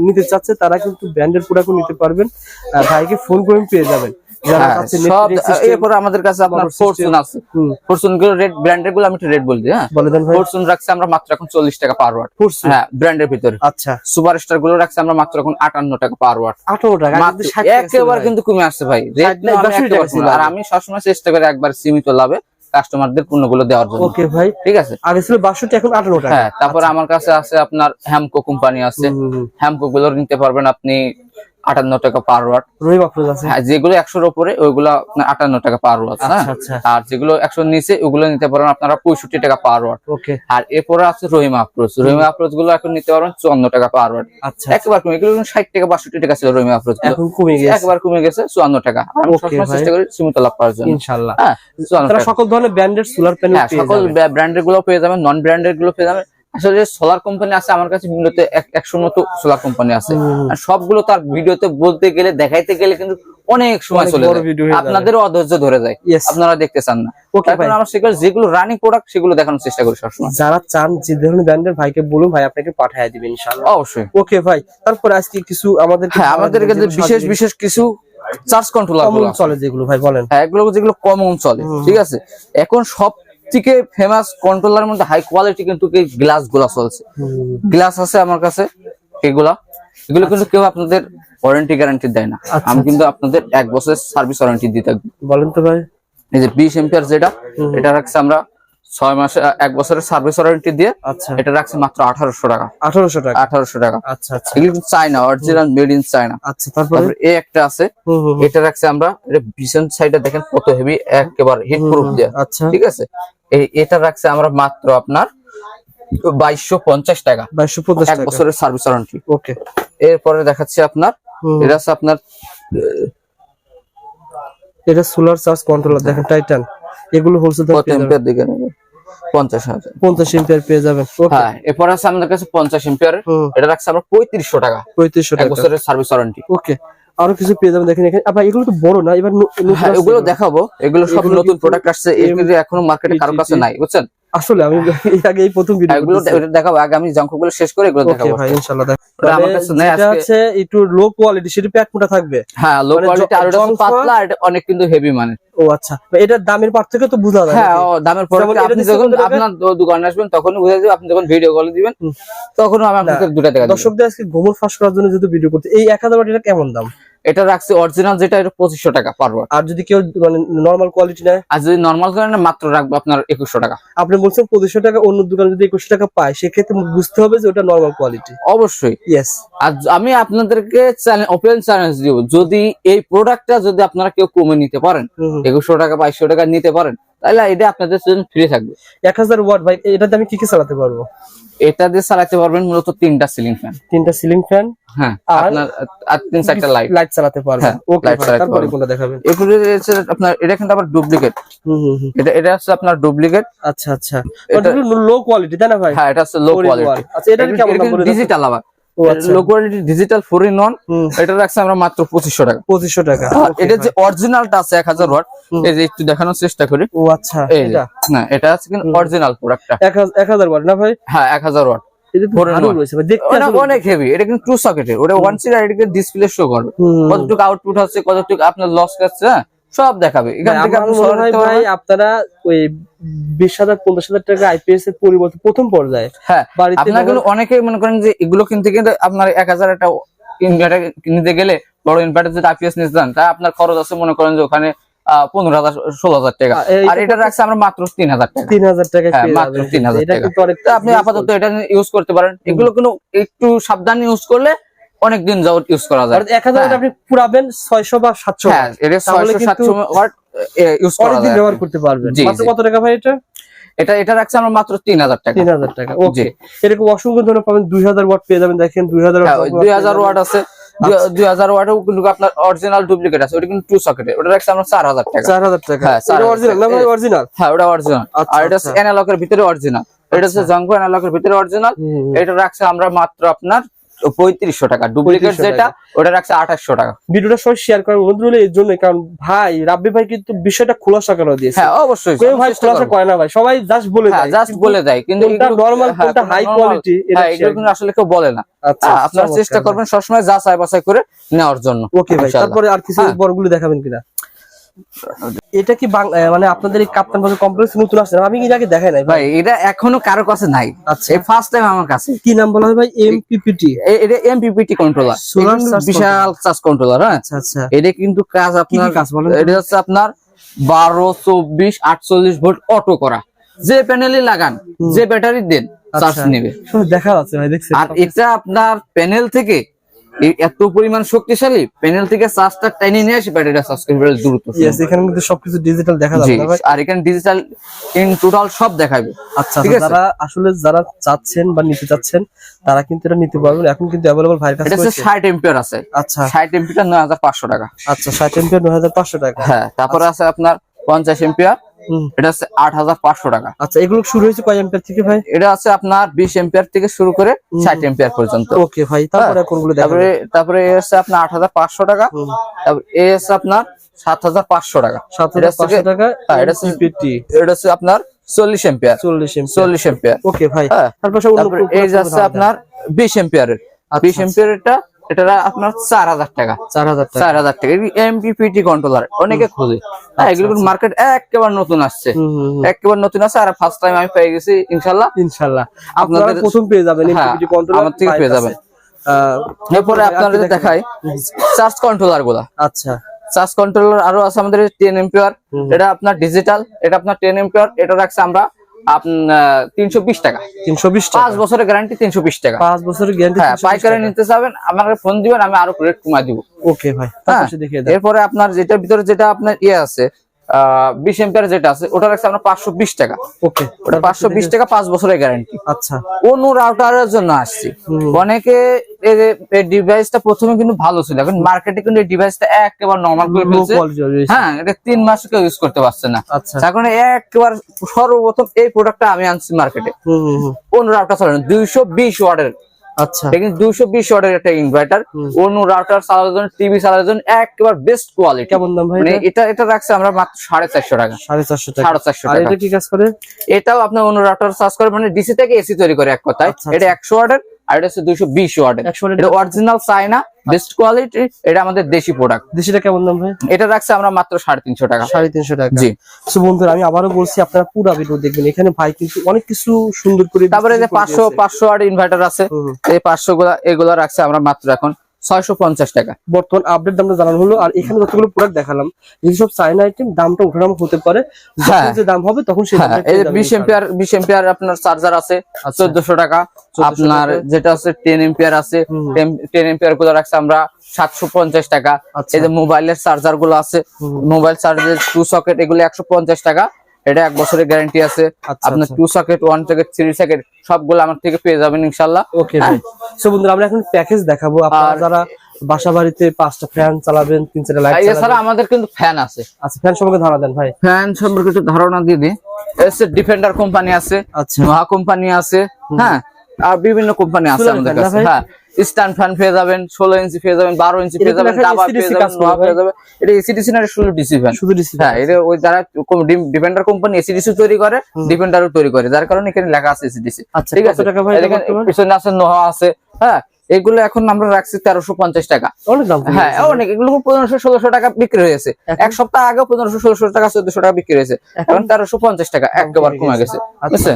নিতে চাচ্ছে তারা কিন্তু ব্র্যান্ডের প্রোডাক্টও নিতে পারবেন। ভাইকে ফোন করে পেয়ে যাবেন। যারা হ্যাঁ, আছে সব নেটফ্লিক্স সিস্টেম এরপরে আমাদের কাছে আপনার motor system। ফরচুন আছে। ফরচুন গুলো রেট, ব্র্যান্ডের গুলো আমি একটু রেট বলছি। হ্যাঁ, বলে দেন ভাই। ফরচুন রাখছি আমরা মাত্র এখন 40 টাকা পার ওয়াট। ফরচুন, হ্যাঁ, ব্র্যান্ডের ভিতরে। আচ্ছা সুপারস্টার গুলো রাখছি আমরা মাত্র এখন 58 টাকা পার ওয়াট। 18 টাকা, মাত্র কিন্তু 60 টাকা ছিল একেবারে ভাই। কিন্তু কমে আসছে ভাই, রেট 60 না, 62 টাকা ছিল আর আগে। আমি সবসময় চেষ্টা করি একবার সীমিত লাভে কাস্টমারদের পণ্যগুলো দেওয়ার জন্য। ওকে ভাই, ঠিক আছে। আগে ছিল 62, এখন 18 টাকা। হ্যাঁ, তারপরে আমার কাছে আছে আপনার হ্যামকো কোম্পানি আছে। হ্যামকো গুলো নিতে পারবেন আপনি 58 টাকা পার ওয়াট। রহিম আফরোজ আছে। হ্যাঁ, যেগুলো 100 এর উপরে ওইগুলো আপনার 58 টাকা পার ওয়াট। হ্যাঁ, আচ্ছা আচ্ছা, আর যেগুলো 100 এর নিচে ওগুলো নিতে পারবেন আপনারা 65 টাকা পার ওয়াট। ওকে আর এরপরে আছে রহিম আফরোজ। রহিম আফরোজ গুলো এখন নিতে পারবেন 54 টাকা পার ওয়াট। আচ্ছা, একবার কমে, এগুলো 60 টাকা 62 টাকা ছিল রহিম আফরোজ গুলো, এখন কমে গেছে একবার কমে গেছে 54 টাকা। আমি Okay, সবসময় ভাই। চেষ্টা করি সীমিত লাভ করার জন্য। ইনশাআল্লাহ। হ্যাঁ, 54 তারা টাকা। সকল ধরনের ব্র্যান্ডেড সোলার প্যানেল হ্যাঁ, পেয়ে সকল যাবেন। ব্র্যান্ডের গুলো পেয়ে যাবেন, নন ব্র্যান্ডের গুলো পেয়ে যাবেন। আসলে সোলার কোম্পানি আছে আমার কাছে মূলত 100 মতো সোলার কোম্পানি আছে। আর সবগুলো তার ভিডিওতে বলতে গেলে, দেখাইতে গেলে কিন্তু অনেক সময় অনেক চলে বড় যায়, video হয়ে যাবে। আপনাদেরও অধৈর্য ধরে যায়, Yes. আপনারা দেখতে চান না। Okay, এখন ভাই। আমরা সেগুলো, যেগুলো রানিং প্রোডাক্ট সেগুলো দেখানোর চেষ্টা করি সবসময়। যারা চান যে ধরনের ব্র্যান্ডের, ভাইকে বলুন, ভাই আপনাকে পাঠিয়ে দিবেন ইনশাআল্লাহ। অবশ্যই। ওকে ভাই, তারপরে আজকে কিছু আমাদের হ্যাঁ, আমাদের কাছে বিশেষ বিশেষ কিছু চার্জ কন্ট্রোলার গুলো আছে। চলে যেগুলো ভাই বলেন। হ্যাঁ, এগুলো যেগুলো কমন চলে। ঠিক আছে, এখন সব থেকে ফেমাস কন্ট্রোলার মধ্যে হাই কোয়ালিটি কিন্তু গ্লাস গুলা চলছে। গ্লাস আছে আমার কাছে, এগুলো কিন্তু কেউ আপনাদের ওয়ারেন্টি গ্যারান্টি দেয় না। আচ্ছা, আমি কিন্তু আপনাদের 1 বছরের সার্ভিস ওয়ারেন্টি দিয়ে থাকবো। বলেন তো ভাই। এই যে 20 এম্পিয়ার যেটা, এটা রাখছে আমরা 6 মাসে 1 বছরের সার্ভিস ওয়ারেন্টি দিয়ে। আচ্ছা, এটা রাখছে মাত্র 1800 টাকা। 1800 টাকা। 1800 টাকা। আচ্ছা আচ্ছা এগুলো কিন্তু China, original made in China. আচ্ছা, তারপরে তারপরে এই একটা আছে, এটা রাখছে আমরা, এটা পিছন সাইডে দেখেন কত হেভি, একেবারে হিট প্রুফ দেয়া। আচ্ছা, ঠিক আছে, এটা রাখছে আমরা মাত্র আপনার 2250 টাকা, 2250 1 টাকা। বছরের সার্ভিস ওয়ারেন্টি। ওকে, এরপরে দেখাচ্ছি আপনার, এটা আছে আপনার এটা সোলার চার্জ কন্ট্রোলার, দেখেন টাইটান। এগুলো হোলসেল দামে কত পেয়ে যাবেন, এম্পিয়ার দিকে নেবে, 50,000। 50 এম্পিয়ার পেয়ে যাবেন। ওকে, হ্যাঁ, এরপর আছে আমাদের কাছে 50 এম্পিয়ার, এটা রাখছে আমরা 3500 টাকা, 3500 1 টাকা। বছরের সার্ভিস ওয়ারেন্টি। ওকে, আরো কিছু পেয়ে যাবেন, দেখেন এখানে। আবার এগুলো তো বড় না, এবার হ্যাঁ, এগুলো দেখাবো, এগুলো সব এগুলো নতুন কিন্তু প্রোডাক্ট আসছে, এগুলো এখনো মার্কেটে কারো কাছে নাই, বুঝছেন। আসলে আমি এর আগে এই প্রথম ভিডিও এগুলো এটা দেখাবো, আগে আমি জঙ্কগুলো শেষ করে এগুলো ওকে দেখাবো। ভাই, ইনশাআল্লাহ ওটা আমার কাছে নেই এটা আজকে। আছে একটু লো কোয়ালিটি, সেটা প্যাক মোটা থাকবে। হ্যাঁ, লো মানে কোয়ালিটি, আর এটা জংফা- পাতলা, আর এটা অনেক কিন্তু হেভি মানে। ও আচ্ছা, এটার দামের পার্থক্য তো বোঝা যায় হ্যাঁ, নাকি? ও দামের পরে যেমন এটা আপনি দিচ্ছে যখন কত টাকা? আপনার দোকানে আসবেন তখনই বুঝে যাবে, আপনি যখন ভিডিও কল দিবেন তখনই আমি আপনাকে 2 টাকা দেব। দর্শকদের আজকে গোমর ফাঁস করার জন্য যদি ভিডিও করতে, এই 1000 ওয়াট এটা কেমন দাম? এটা রাখছে অরিজিনাল যেটা, এটা 2500 টাকা পার ওয়াট। আর যদি কেউ মানে নরমাল কোয়ালিটি নেয়, আর যদি নরমাল করেন না, মাত্র রাখবো আপনার 2100 টাকা। আপনি বলছেন 2500 টাকা, অন্য দোকানে যদি 2100 টাকা পায়, সেক্ষেত্রে বুঝতে হবে যে ওটা নরমাল কোয়ালিটি। অবশ্যই। ইয়েস, আর আমি আপনাদেরকে ওপেন চ্যালেঞ্জ দিব, যদি এই প্রোডাক্টটা যদি আপনারা কেউ কমে নিতে পারেন, 2100 টাকা 2200 টাকা নিতে পারেন, তাহলে এটা আপনাদের জন্য ফ্রি থাকবে। 1000 ওয়াট ভাই, এটাতে আমি কি কি চালাতে পারবো? এটা দিয়ে চালাতে পারবেন মূলত 3টা সিলিং ফ্যান। 3টা সিলিং ফ্যান, হ্যাঁ, আর আপনার আর 3-4টা লাইট। লাইট চালাতে পারবেো। হ্যাঁ, ওকে light ভাই, চালাতে তারপরে পারবেন। কোনটা দেখাবেন? এগুলো হচ্ছে আপনার, এটা কিন্তু আবার ডুপ্লিকেট। এটা হচ্ছে আপনার ডুপ্লিকেট। আচ্ছা আচ্ছা, ওটা লো কোয়ালিটি তাই না ভাই? হ্যাঁ, এটা হচ্ছে লো কোয়ালিটি। আচ্ছা, এটার কেমন দাম বলে? ডিজিটাল আবার ও আচ্ছা, লো কোয়ালিটি ডিজিটাল 4-in-1। এটা রাখছে আমরা মাত্র 2500 টাকা। 2500 টাকা। আর এটা যে অরিজিনালটা আছে 1000 ওয়াট, এই যে একটু দেখানোর চেষ্টা করি। ও আচ্ছা, এই যে, এটা না, এটা আছে কিন্তু অরিজিনাল প্রোডাক্টটা। 1000 ওয়াট না ভাই? হ্যাঁ, 1000 ওয়াট। এটা তো ভালো রয়েছে ভাই, দেখতে ওটা আসলে- অনেক হেভি, এটা কিন্তু 2 সকেটের। ওটা 1 সিট, আর এটা ডিসপ্লে শো করবে কতটুকু আউটপুট হচ্ছে, কতটুকু আপনার লস যাচ্ছে, হ্যাঁ, সব দেখাবে এখান ভাই, থেকে। আমার আপনি মনে সরাতে হয় ভাই পারবেন। আপনারা ওই 20,000 50,000 টাকা আইপিএস এর পরিবর্তে প্রথম পর্যায়ে হ্যাঁ, বাড়িতে আপনার কিন্তু অনেকেই মনে করেন যে এগুলো কিনতে কিন্তু আপনার 1000 একটা ইনভার্টার কিনতে গেলে, বড় ইনভার্টার যদি আইপিএস নিতে যান, তা আপনার খরচ আছে মনে করেন যে ওখানে 15,000 16,000 টাকা। আর এটা রাখছে আমরা মাত্র 3,000 টাকা। 3000 টাকায় হ্যাঁ, পেয়ে মাত্র যাবেন। 3000 এটা টাকা। কিন্তু অনেক তো আপনি আপাতত এটা ইউজ করতে পারেন। এগুলো কিন্তু একটু সাবধানে ইউজ করলে অনেক দিন যাবত ইউজ করা যায়। 1000 ওয়াট আপনি পুরাবেন 600 বা 700 হ্যাঁ, এটা তাহলে 600-700 ওয়াট ইউজ করা অনেকদিন যায়। ব্যবহার করতে পারবেন। জি, মাত্র জি। কত টাকা ভাই এটা? এটা রাখছে আমরা মাত্র 3000 টাকা। 3000 টাকা। জি। ওকে, এরকম অসংখ্য ধরনের পাবেন। 2000 ওয়াট পেয়ে যাবেন, দেখেন 2000 হ্যাঁ, ওয়াট 2000 ওয়াট আছে। 2000 ওয়াটও কিন্তু আপনার অরিজিনাল ডুপ্লিকেট আছে, ওটা কিন্তু 2 সকেটের। ওটা রাখছে আমরা 4000 টাকা। 4000 টাকা। হ্যাঁ, এটা অরিজিনাল না ভাই? অরিজিনাল। হ্যাঁ, ওটা অরিজিনাল। আচ্ছা, আর এটা হচ্ছে আচ্ছা। অ্যানালগের ভিতরে অরিজিনাল। এটা হচ্ছে জঙ্গো অ্যানালগের ভিতরে অরিজিনাল। এটা রাখছে আমরা মাত্র আপনার 3500 টাকা। ডুপ্লিকেট 3500 যেটা, টাকা। ওটা রাখছে 2800 টাকা। ভিডিওটা সবাই শেয়ার করার অনুরোধ রইলো এর জন্য, কারণ ভাই রাব্বি ভাই কিন্তু বিষয়টা খোলাসা করে দিয়েছে। হ্যাঁ, অবশ্যই কেউ আমি ভাই চেষ্টা খোলাসা করবো। করে না ভাই, সবাই জাস্ট বলে হ্যাঁ, দেয়। জাস্ট কিন্তু বলে দেয়, কিন্তু কোনটা এগুলো- নরমাল হ্যাঁ, কোনটা কোনটা হাই normal, কোয়ালিটি এটা হ্যাঁ, এগুলো কিন্তু আসলে কেউ বলে না। আচ্ছা, হ্যাঁ, আপনারা চমৎকার চেষ্টা ভাই। করবেন সবসময় যাচাই বাছাই করে নেওয়ার জন্য। ওকে ভাই, ইনশাআল্লাহ। তারপরে আর কিছু হ্যাঁ। বড়গুলো দেখাবেন কিনা? এটা কি মানে আপনাদের এই কাপ্তান বাজার কমপ্লেক্স নতুন আসছে? আমি কি আগে দেখাই নাই ভাই। ভাই এটা এখনো কারো কাছে নাই, আচ্ছা। এই ফার্স্ট টাইম আমার কাছে। কি নাম বলা হয় ভাই? এমপিপিটি। এটা এমপিপিটি কন্ট্রোলার, Solar charge বিশাল চার্জ কন্ট্রোলার। হ্যাঁ, আচ্ছা আচ্ছা। এটা কিন্তু কাজ কি আপনার কাজ বলেন? এটা হচ্ছে আপনার 12, 24, 48 ভোল্ট অটো করা। যে প্যানেলই লাগান, যে ব্যাটারি দেন, চার্জ নেবে। দেখা যাচ্ছে ভাই, দেখছেন? আর এটা আপনার প্যানেল থেকে এত পরিমাণ শক্তিশালী, প্যানেল থেকে চার্জটা টেনে নিয়ে আসে ব্যাটারিটা চার্জ করে ফেলে দ্রুত। ইয়েস, এখানে কিন্তু সবকিছু ডিজিটাল দেখা যাবে না ভাই। আর এখানে ডিজিটাল ইন টোটাল সব দেখাবে। আচ্ছা, ঠিক আছে। যারা আসলে যারা চাচ্ছেন বা নিতে চাচ্ছেন তারা কিন্তু এটা নিতে পারবেন। এখন কিন্তু अवेलेबल ভাইয়ের কাছে এটা 60 এম্পিয়ার আছে। আচ্ছা, 60 এম্পিয়ার 9500 টাকা। আচ্ছা 60 এম্পিয়ার 9500 টাকা। হ্যাঁ, তারপরে আছে আপনার 50 এম্পিয়ার, এটা আছে 8500 টাকা। আচ্ছা, এগুলো শুরু হয়েছে কয় এম্পিয়ার থেকে ভাই? এটা আছে আপনার 20 এম্পিয়ার থেকে শুরু করে 60 এম্পিয়ার পর্যন্ত। ওকে ভাই, তারপরে কোনগুলো দেখাবেন? তারপরে এই আছে আপনার 8500 টাকা, তারপর এই আছে আপনার 7500 টাকা। 7500 টাকা। হ্যাঁ, এটা আছে আপনার 40 এম্পিয়ার। 40 এম্পিয়ার। ওকে ভাই, হ্যাঁ, তারপর সব তারপরে এই যে আছে আপনার 20 এম্পিয়ারের। 20 এম্পিয়ার এটা আপনার 4000 টাকা। 4000 টাকা। এমপিপিটি কন্ট্রোলার অনেকে খোঁজে। হ্যাঁ, এগুলো মার্কেট একেবারে নতুন আসছে, একেবারে নতুন আছে। আর ফার্স্ট টাইম আমি পেয়ে গেছি, ইনশাআল্লাহ। আপনারা প্রথম পেয়ে যাবেন এমপিপিটি কন্ট্রোলার আমার থেকে পেয়ে যাবেন। এরপরে আপনাদের দেখাই চার্জ কন্ট্রোলার গুলা। আচ্ছা, চার্জ কন্ট্রোলার আরো আছে আমাদের 10 এম্পিয়ার। এটা আপনার ডিজিটাল, এটা আপনার 10 এম্পিয়ার। এটা রাখছে আমরা আপনার 320 টাকা। 320 টাকা। 5 বছরের গ্যারান্টি, 320 টাকা। 5 বছরের গ্যারান্টি। হ্যাঁ, পাইকারি নিতে চাবেন আমাকে ফোন দিবেন, আমি আরো রেট কমাই দিব। ওকে ভাই, তারপর দেখিয়ে দেন। এরপরে আপনার যেটার ভিতরে যেটা আপনার আছে 20 এম্পিয়ার যেটা আছে, ওটা রাখছে আমরা 520 টাকা। ওকে, ওটা 520 টাকা, 5 বছরের গ্যারান্টি। আচ্ছা, অনু রাউটারের জন্য আসছি। অনেকে এই ডিভাইসটা প্রথমে কিন্তু ভালো ছিল, এখন মার্কেটে কিন্তু এই ডিভাইসটা একেবারে নরমাল করে ফেলছে। হ্যাঁ, এটা 3 মাস কেউ ইউজ করতে পারছে না। আচ্ছা, এখন একেবারে সর্বপ্রথম এই প্রোডাক্টটা আমি আনছি মার্কেটে। অনু রাউটার চালানো 220 ওয়াটের। আচ্ছা, দেখেন 220 ওয়াটের একটা ইনভার্টার। অনু রাউটার চালানোর জন্য, টিভি চালানোর জন্য একেবারে বেস্ট কোয়ালিটি। কেমন দাম ভাই? মানে এটা রাখছে আমরা মাত্র 450 টাকা। 450 টাকা। 450 আর টাকা। এটা কি কাজ করে? এটাও আপনার অনু রাউটার চার্জ করে, মানে ডিসি থেকে এসি তৈরি করে এক কথায়। এটা 100 ওয়াটের, আর এটা হচ্ছে 220 ওয়াটের। এটা অরিজিনাল চায়না, বেস্ট কোয়ালিটি। এটা আমাদের দেশি প্রোডাক্ট। দেশিটা কেমন দাম ভাই? এটা রাখছে আমরা মাত্র 350 টাকা। 350 টাকা। জি। সো বন্ধুরা, আমি আবারও বলছি, আপনারা পুরো ভিডিও দেখবেন। এখানে ভাই কিন্তু অনেক কিছু সুন্দর করে। তারপরে যে 500 ওয়াট ইনভার্টার আছে, এই 500 এগুলা রাখছে আমরা মাত্র এখন 650 টাকা। বর্তমান আপডেট দামটা জানানো হলো। আর এখানে যতগুলো প্রোডাক্ট দেখালাম, এই সব চায়না আইটেম, দামটা ওঠানামা হতে পারে। যখন যে দাম হবে তখন সেই দামটা। এই 20 এম্পিয়ার আপনার চার্জার আছে 1400 টাকা। আপনার যেটা আছে 10 এম্পিয়ার আছে, 10 এম্পিয়ার গুলো রাখছে আমরা 750 টাকা। এই যে মোবাইলের চার্জার গুলো আছে, মোবাইল চার্জার 2 সকেট, এগুলো 150 টাকা। এটা 1 বছরের গ্যারান্টি আছে। আপনার 2 সকেট, 1 সকেট, 3 সকেট সবগুলো আমার থেকে পেয়ে যাবেন ইনশাআল্লাহ। ওকে ভাই। সো বন্ধুরা, আমরা এখন প্যাকেজ দেখাবো। আপনারা যারা বাসা বাড়িতে 5টা ফ্যান চালাবেন, 3-4টা লাইট চালাবেন। এছাড়া আমাদের কিন্তু ফ্যান আছে। আচ্ছা, ফ্যান সম্পর্কে ধারণা দেন ভাই। ফ্যান সম্পর্কে একটু ধারণা দিয়ে দিই। এসে ডিফেন্ডার কোম্পানি আছে, আচ্ছা, নোহা কোম্পানি আছে। হ্যাঁ, আর বিভিন্ন কোম্পানি আছে আমাদের কাছে। হ্যাঁ, স্ট্যান্ড ফ্যান পেয়ে যাবেন, 16 ইঞ্চি পেয়ে যাবেন, 12 ইঞ্চি পেয়ে যাবেন, ডাবা পেয়ে যাবেন, নোহা পেয়ে যাবেন। এটা এসিডিসি না, শুধু ডিসি ফ্যান। শুধু ডিসি। হ্যাঁ, এটা ওই যারা ডিফেন্ডার কোম্পানি এসিডিসি তৈরি করে, ডিফেন্ডারও তৈরি করে, যার কারণে এখানে লেখা আছে এসিডিসি। আচ্ছা, ঠিক আছে। পিছনে আছে নোহা আছে। হ্যাঁ, এগুলো এখন আমরা রাখছি 1350 টাকা। অনেক দাম। হ্যাঁ, অনেক। এগুলো 1500-1600 টাকা বিক্রি হয়েছে। এক সপ্তাহ আগে 1500-1600 টাকা, 1400 টাকা বিক্রি হয়েছে। এখন 1350 টাকা, একবার কমে গেছে। আচ্ছা,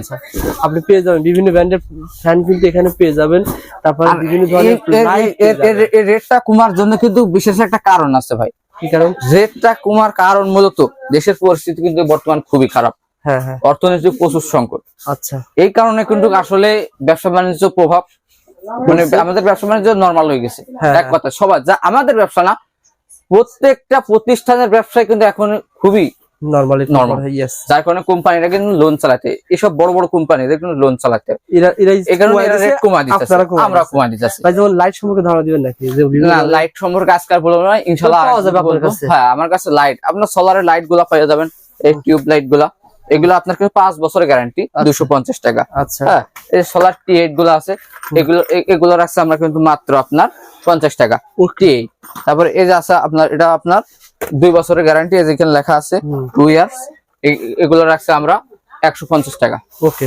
আপনি পেয়ে যাবেন বিভিন্ন ব্র্যান্ডের ফ্যান কিন্তু এখানে পেয়ে যাবেন। তারপর বিভিন্ন ধরনের এই রেটটা কমার জন্য কিন্তু বিশেষ একটা কারণ আছে ভাই। কি কারণ? রেটটা কমার কারণ মূলত দেশের পরিস্থিতি কিন্তু বর্তমান খুবই খারাপ। হ্যাঁ হ্যাঁ, অর্থনৈতিক প্রচুর সংকট। আচ্ছা, এই কারণে কিন্তু আসলে ব্যবসা বাণিজ্য প্রভাব, মানে আমাদের ব্যবসা বাণিজ্য নরমাল হয়ে গেছে। এক কথা, সবার যা আমাদের ব্যবসা না, প্রত্যেকটা প্রতিষ্ঠানের ব্যবসায় কিন্তু এখন খুবই নরমাল। যার কারণে কোম্পানিরা কিন্তু লোন চালাতে, এসব বড় বড় কোম্পানি কিন্তু লোন চালাতে রেট কমা দিতেছে, আমরা কমা দিতেছি। যেমন লাইট সম্পর্কে ধারণা দিবেন নাকি? লাইট সম্পর্কে আজকাল বলবো না, ইনশাআল্লাহ পাওয়া যাবে আপনার কাছে। হ্যাঁ, আমার কাছে লাইট, আপনার সোলারের লাইট গুলা পেয়ে যাবেন, এই টিউব লাইট গুলা। এগুলো আপনার 5 বছরের গ্যারান্টি, 250 টাকা। আচ্ছা, হ্যাঁ, এই সোলার T8 গুলো আছে, এগুলো রাখছে আমরা কিন্তু মাত্র আপনার 50 টাকা। T8। তারপরে এই যে আছে আপনার, এটা আপনার 2 বছরের গ্যারান্টি, যেখানে লেখা আছে 2 ইয়ার্স। এগুলো রাখছে আমরা 150 টাকা। ওকে।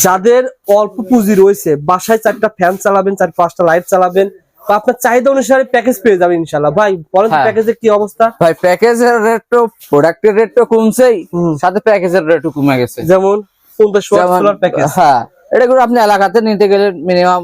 যাদের অল্প পুঁজি রয়েছে, বাসায় 4টা ফ্যান চালাবেন, 4-5টা লাইট চালাবেন, বা আপনার চাহিদা অনুসারে প্যাকেজ পেয়ে যাবেন ইনশাআল্লাহ। ভাই বলেন হ্যাঁ। প্যাকেজের কি অবস্থা? ভাই প্যাকেজের রেট তো প্রোডাক্টের রেট তো কমছেই, সাথে প্যাকেজের রেটও কমে গেছে। যেমন 50 ওয়াট সোলার প্যাকেজ, হ্যাঁ এটা করে আপনি এলাকাতে নিতে গেলে মিনিমাম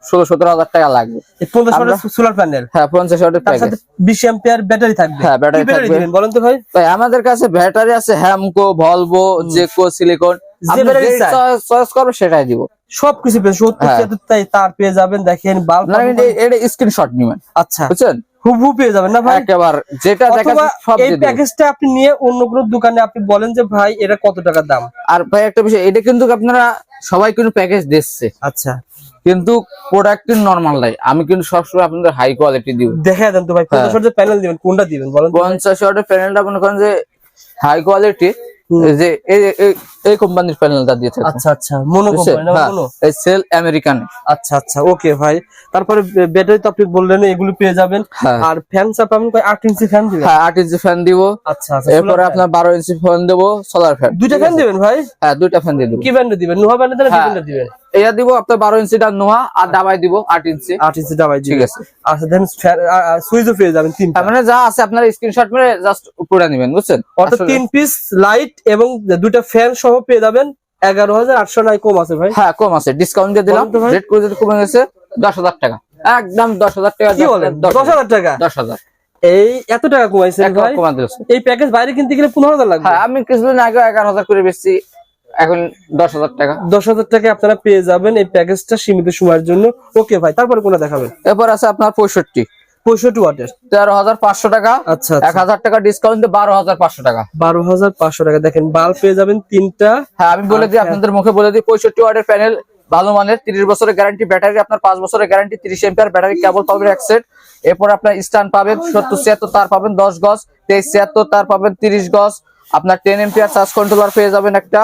16-17 হাজার টাকা লাগবে। 50 ওয়াটের সোলার প্যানেল, হ্যাঁ 50 ওয়াটের তার প্যাকেজ, সাথে 20 অ্যাম্পিয়ার ব্যাটারি থাকবে। হ্যাঁ কি ব্যাটারি ব্যাটারি থাকবে। দিবেন বলেন তো ভাই? ভাই আমাদের কাছে ব্যাটারি আছে হ্যামকো, ভলভো, জেকো, সিলিকন, যে ব্যাটারি চাই চয়েস করবে সেটাই দিব। সবকিছু পেয়ে 70 হ্যাঁ। 76 তার পেয়ে যাবেন। দেখেন বাল্ব, না এটা স্ক্রিনশট নিবেন, আচ্ছা বুঝছেন, হুবহু পেয়ে যাবেন না ভাই? একেবারে যেটা অথবা দেখাচ্ছে সব এই দিয়ে দিব। প্যাকেজটা আপনি নিয়ে অন্য কোনো দোকানে আপনি বলেন যে ভাই এটা কত টাকা দাম। আর ভাই একটা বিষয়, এটা কিন্তু আপনারা সবাই কিন্তু প্যাকেজ দিচ্ছে, আচ্ছা কিন্তু প্রোডাক্ট নরমাল নাই। আমি কিন্তু সবসময় আপনাদের হাই কোয়ালিটি দিব। দেখা দেন তো ভাই 50 ওয়াটের প্যানেল দিবেন, কোনটা দিবেন বলেন তো? 50 ওয়াটের প্যানেলটা মনে করেন যে হাই কোয়ালিটি, যে এই কোম্পানির প্যানেলটা দিয়ে থাকে। আচ্ছা আচ্ছা, মোনো কোম্পানি না? মোনো, এই সেল আমেরিকান। আচ্ছা আচ্ছা ওকে ভাই। তারপরে ব্যাটারি তো আপনি বললেন এগুলো পেয়ে যাবেন। হ্যাঁ। আর ফ্যান চাপ আপনি 8 ইঞ্চি ফ্যান দিবেন? হ্যাঁ 8 ইঞ্চি ফ্যান দিব। আচ্ছা আচ্ছা, এরপরে আপনার 12 ইঞ্চি ফ্যান দেব, সোলার ফ্যান। দুইটা ফ্যান দিবেন ভাই? হ্যাঁ দুইটা ফ্যান দিয়ে দেব। কি ব্র্যান্ডের দিবেন? নোহা ব্র্যান্ডের দিবেন না হ্যাঁ। ডিপেন্ডার দিবেন? এটা দিব আপনার 12 ইঞ্চিটা নোহা, আর ডাবাই দিব 8 ইঞ্চি। 8 ইঞ্চি ডাবাই ঠিক দিবেন। আছে। আচ্ছা দেন সুইচও পেয়ে যাবেন তিনটা। মানে যা আছে আপনার স্ক্রিনশট মেরে জাস্ট উপরে নেবেন, বুঝছেন। অর্থাৎ 3 পিস লাইট এবং দুইটা ফ্যান সহ পেয়ে যাবেন 11,800 নাই কম আছে ভাই? হ্যাঁ কম আছে, ডিসকাউন্ট দিয়ে দিলাম। বলুন তো ভাই। রেট করে দিতে কমে গেছে 10,000 টাকা, একদম 10,000 টাকা। কি বলেন 10,000 টাকা? 10,000 এই এত টাকা কমাইছেন ভাই? কমা দিয়েছে। এই প্যাকেজ বাইরে কিনতে গেলে 15,000 লাগবে। হ্যাঁ আমি কিছুদিন আগে 11,000 করে বেচছি, এখন 10,000 টাকা। 10,000 টাকা আপনারা পেয়ে যাবেন এই প্যাকেজটা সীমিত সময়ের জন্য। ওকে ভাই, তারপরে কোনটা দেখাবেন? এরপর আছে আপনার 65 ওয়াটের 13,500 টাকা। আচ্ছা 1,000 টাকা ডিসকাউন্ট দিয়ে 12,500 টাকা। 12,500 টাকা। দেখেন বাল্ব পেয়ে যাবেন তিনটা। হ্যাঁ আমি বলে দিই, আপনাদের মুখে বলে দিই, 65 ওয়াটের প্যানেল, ভালো মানের, 30 বছরের গ্যারান্টি, ব্যাটারি আপনার 5 বছরের গ্যারান্টি, 30 এম্পিয়ার ব্যাটারি, কেবল পাবেন এক সেট। এরপর আপনার স্ট্যান্ড পাবেন 70-76 তার পাবেন 10 গজ, 23-76 তার পাবেন 30 গজ। আপনার 10 এম্পিয়ার চার্জ কন্ট্রোলার পেয়ে যাবেন একটা।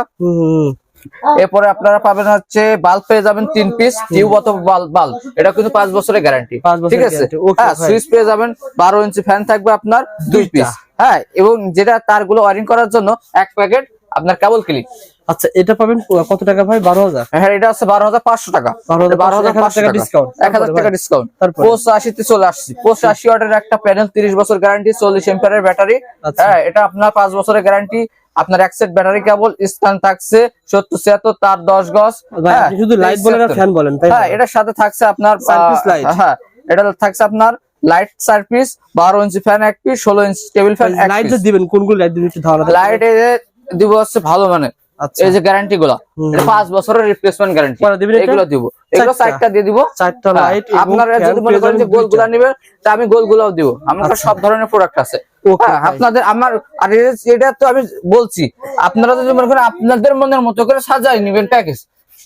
এরপরে আপনারা পাবেন হচ্ছে বাল্ব পেয়ে যাবেন 3 পিস, টিউব অথবা বাল্ব, এটা কিন্তু 5 বছরের গ্যারান্টি। 5 বছরের ঠিক আছে। guarantee, okay হ্যাঁ ভাই। সুইচ পেয়ে যাবেন, 12 ইঞ্চি ফ্যান থাকবে আপনার 2 দুইটা। পিস। হ্যাঁ এবং যেটা তারগুলো ওয়ারিং করার জন্য এক প্যাকেট আপনার কেবল ক্লিপ। আচ্ছা এটা পাবেন কত টাকা ভাই? 12,000? হ্যাঁ এটা আছে 12,500 টাকা। 12,500 টাকা ডিসকাউন্ট। 1,000 টাকা ডিসকাউন্ট। তারপরে? 85 তে চলে আসছি। 85 ওয়াটের একটা প্যানেল, 30 বছর গ্যারান্টি, 40 এম্পিয়ারের ব্যাটারি। আচ্ছা। হ্যাঁ এটা আপনার 5 বছরের গ্যারান্টি। আপনার এক সেট ব্যাটারি কেবল, স্ট্যান্ড থাকছে 70-76 তার 10 গজ। ভাই হ্যাঁ, আপনি শুধু লাইট বলেন আর 73 ফ্যান বলেন তাই না? হ্যাঁ এটার সাথে থাকছে আপনার Surface light। হ্যাঁ এটা থাকছে আপনার লাইট সার্ভিস, 12 ইঞ্চি ফ্যান এক পিস, 16 ইঞ্চি টেবিল ফ্যান এক লাইট পিস। যে দিবেন কোনগুলো লাইট দিবেন একটু ধারণা দেন? লাইট দিব হচ্ছে ভালো মানে, আচ্ছা এই যে গ্যারান্টি গুলা, এটা 5 বছরের রিপ্লেসমেন্ট গ্যারান্টি। কয়টা দিবেন এটা? এগুলো দিব, এগুলো 4টা দিয়ে দিব। 4টা হ্যাঁ, লাইট। আপনারা যদি মনে করেন যে গোলগুলা নেবেন, তা আমি গোলগুলাও দিব। আমার কাছে সব ধরনের প্রোডাক্ট আছে। Okay, হ্যাঁ, ভাই। আপনাদের আমার আর এটা তো আমি বলছি, আপনারা যদি মনে করেন আপনাদের মনের মতো করে সাজাই নেবেন প্যাকেজ,